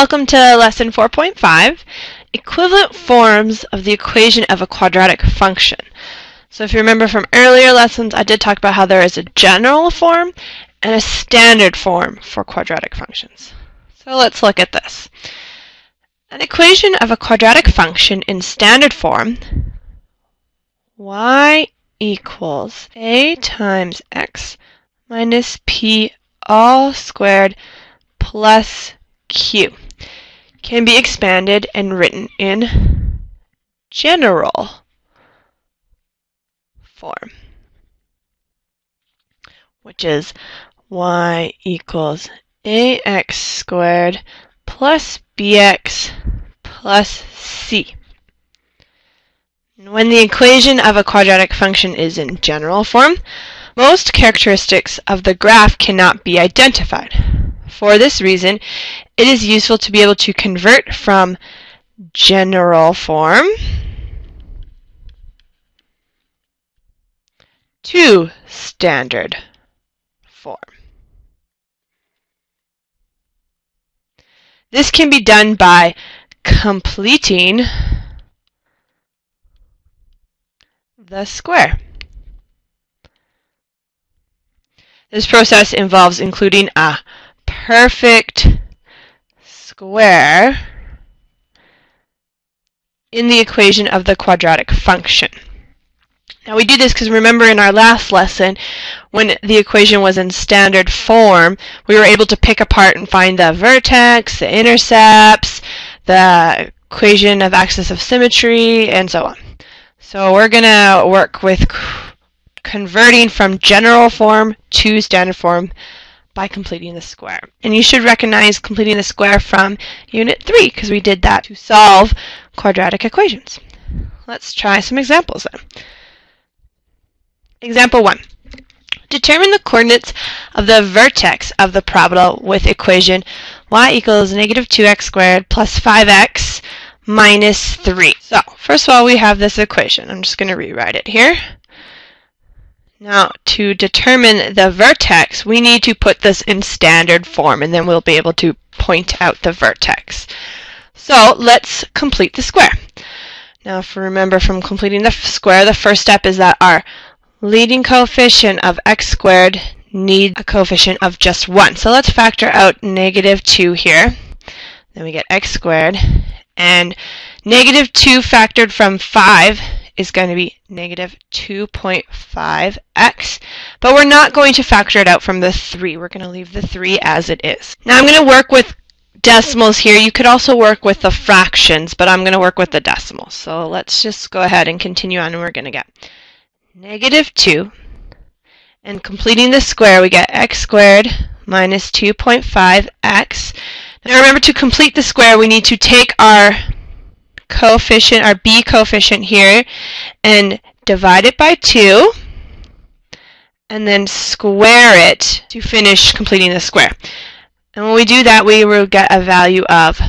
Welcome to lesson 4.5, equivalent forms of the equation of a quadratic function. So if you remember from earlier lessons, I did talk about how there is a general form and a standard form for quadratic functions. So let's look at this. An equation of a quadratic function in standard form, y equals a times x minus p all squared plus q, can be expanded and written in general form, which is y equals ax squared plus bx plus c. When the equation of a quadratic function is in general form, most characteristics of the graph cannot be identified. For this reason, it is useful to be able to convert from general form to standard form. This can be done by completing the square. This process involves including a perfect square in the equation of the quadratic function. Now we do this because remember in our last lesson, when the equation was in standard form, we were able to pick apart and find the vertex, the intercepts, the equation of axis of symmetry, and so on. So we're going to work with converting from general form to standard form by completing the square. And you should recognize completing the square from Unit 3 because we did that to solve quadratic equations. Let's try some examples then. Example 1. Determine the coordinates of the vertex of the parabola with equation y equals negative 2x squared plus 5x minus 3. So, first of all, we have this equation. I'm just going to rewrite it here. Now, to determine the vertex, we need to put this in standard form, and then we'll be able to point out the vertex. So, let's complete the square. Now, if you remember from completing the square, the first step is that our leading coefficient of x squared needs a coefficient of just 1. So let's factor out negative 2 here. Then we get x squared. And negative 2 factored from 5 is going to be negative 2.5x. But we're not going to factor it out from the 3. We're going to leave the 3 as it is. Now I'm going to work with decimals here. You could also work with the fractions, but I'm going to work with the decimals. So let's just go ahead and continue on, and we're going to get negative 2. And completing the square, we get x squared minus 2.5x. Now remember, to complete the square, we need to take our coefficient, our b coefficient here, and divide it by 2, and then square it to finish completing the square. And when we do that, we will get a value of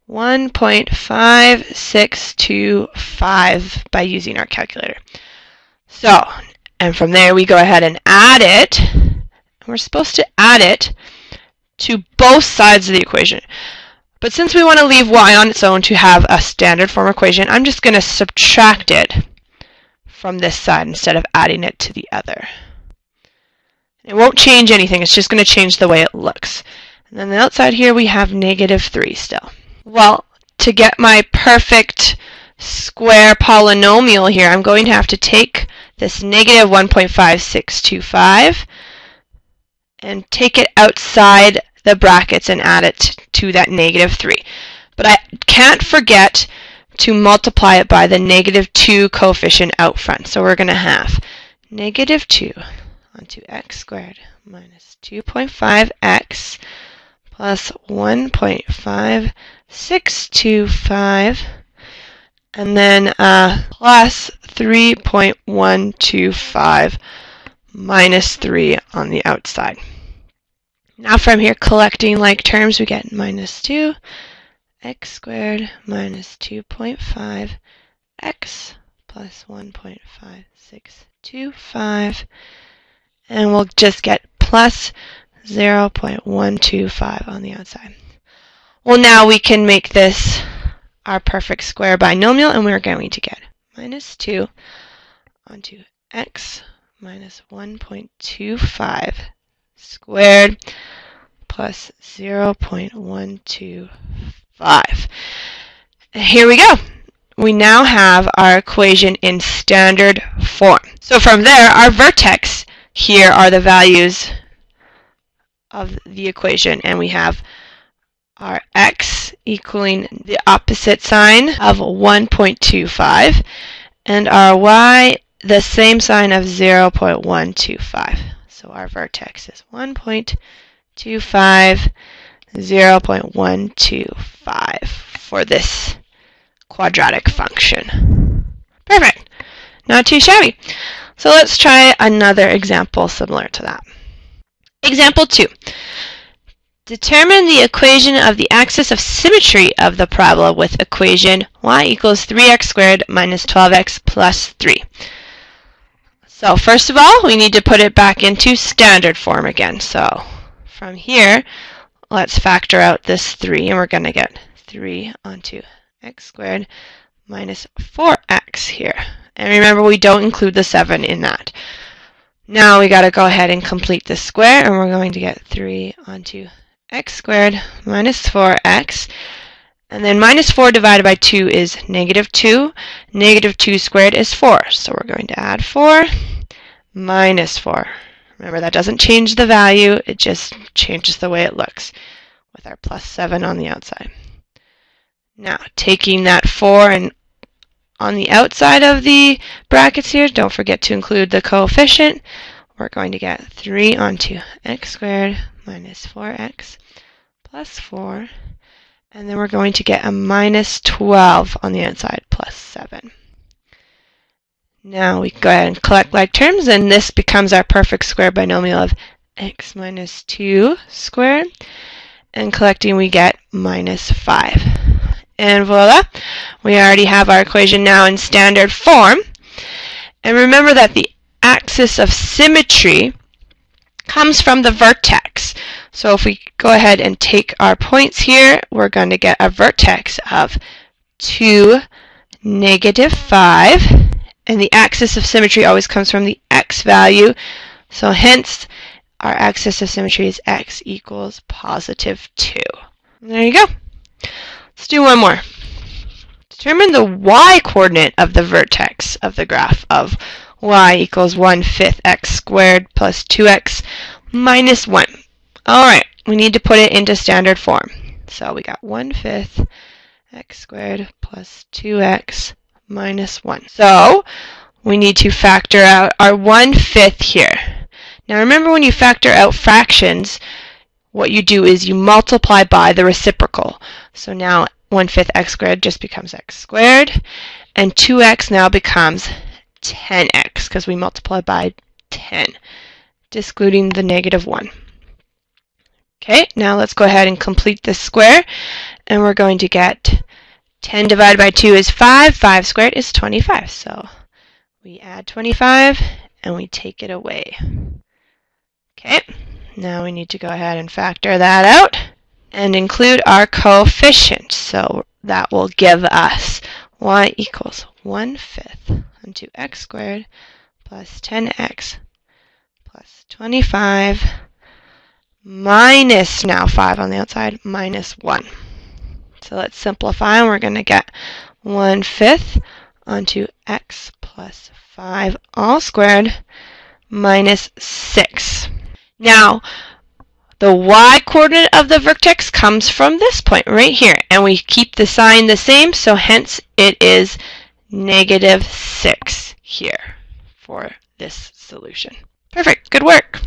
1.5625 by using our calculator. So, and from there we go ahead and add it. We're supposed to add it to both sides of the equation. But since we want to leave y on its own to have a standard form equation, I'm just going to subtract it from this side instead of adding it to the other. It won't change anything, it's just going to change the way it looks. And then the outside here we have negative 3 still. Well, to get my perfect square polynomial here, I'm going to have to take this negative 1.5625 and take it outside the brackets and add it to that negative 3. But I can't forget to multiply it by the negative 2 coefficient out front. So we're going to have negative 2 onto x squared minus 2.5x plus 1.5625, and then plus 3.125 minus 3 on the outside. Now from here, collecting like terms, we get minus 2 x squared minus 2.5 x plus 1.5625, and we'll just get plus 0.125 on the outside. Well, now we can make this our perfect square binomial, and we're going to get minus 2 onto x minus 1.25 squared plus 0.125. Here we go. We now have our equation in standard form. So from there, our vertex here are the values of the equation, and we have our x equaling the opposite sign of 1.25 and our y the same sign of 0.125. So our vertex is 1.25, 0.125 for this quadratic function. Perfect. Not too shabby. So let's try another example similar to that. Example 2. Determine the equation of the axis of symmetry of the parabola with equation y equals 3x squared minus 12x plus 3. So first of all, we need to put it back into standard form again. So from here, let's factor out this 3, and we're going to get 3 onto x squared minus 4x here. And remember, we don't include the 7 in that. Now we got to go ahead and complete the square, and we're going to get 3 onto x squared minus 4x. And then minus 4 divided by 2 is negative 2. Negative 2 squared is 4. So we're going to add 4 minus 4. Remember, that doesn't change the value. It just changes the way it looks with our plus 7 on the outside. Now, taking that 4 and on the outside of the brackets here, don't forget to include the coefficient. We're going to get 3 onto x squared minus 4x plus 4. And then we're going to get a minus 12 on the outside plus 7. Now we go ahead and collect like terms, and this becomes our perfect square binomial of x minus 2 squared. And collecting, we get minus 5. And voila, we already have our equation now in standard form. And remember that the axis of symmetry comes from the vertex. So if we go ahead and take our points here, we're going to get a vertex of 2, negative 5. And the axis of symmetry always comes from the x value. So hence, our axis of symmetry is x equals positive 2. And there you go. Let's do one more. Determine the y-coordinate of the vertex of the graph of y equals 1/5 x squared plus 2x minus 1. Alright, we need to put it into standard form. So we got 1/5 x squared plus 2x minus 1. So we need to factor out our 1/5 here. Now remember, when you factor out fractions, what you do is you multiply by the reciprocal. So now 1/5 x squared just becomes x squared, and 2x now becomes 10x because we multiply by 10, excluding the negative 1. Okay, now let's go ahead and complete this square, and we're going to get 10 divided by 2 is 5, 5 squared is 25. So we add 25 and we take it away. Okay, now we need to go ahead and factor that out and include our coefficient. So that will give us y equals 1/5 into x squared plus 10x plus 25 minus, now 5 on the outside, minus 1. So let's simplify, and we're going to get 1/5 onto x plus 5 all squared minus 6. Now, the y-coordinate of the vertex comes from this point right here, and we keep the sign the same, so hence it is negative 6 here for this solution. Perfect, good work.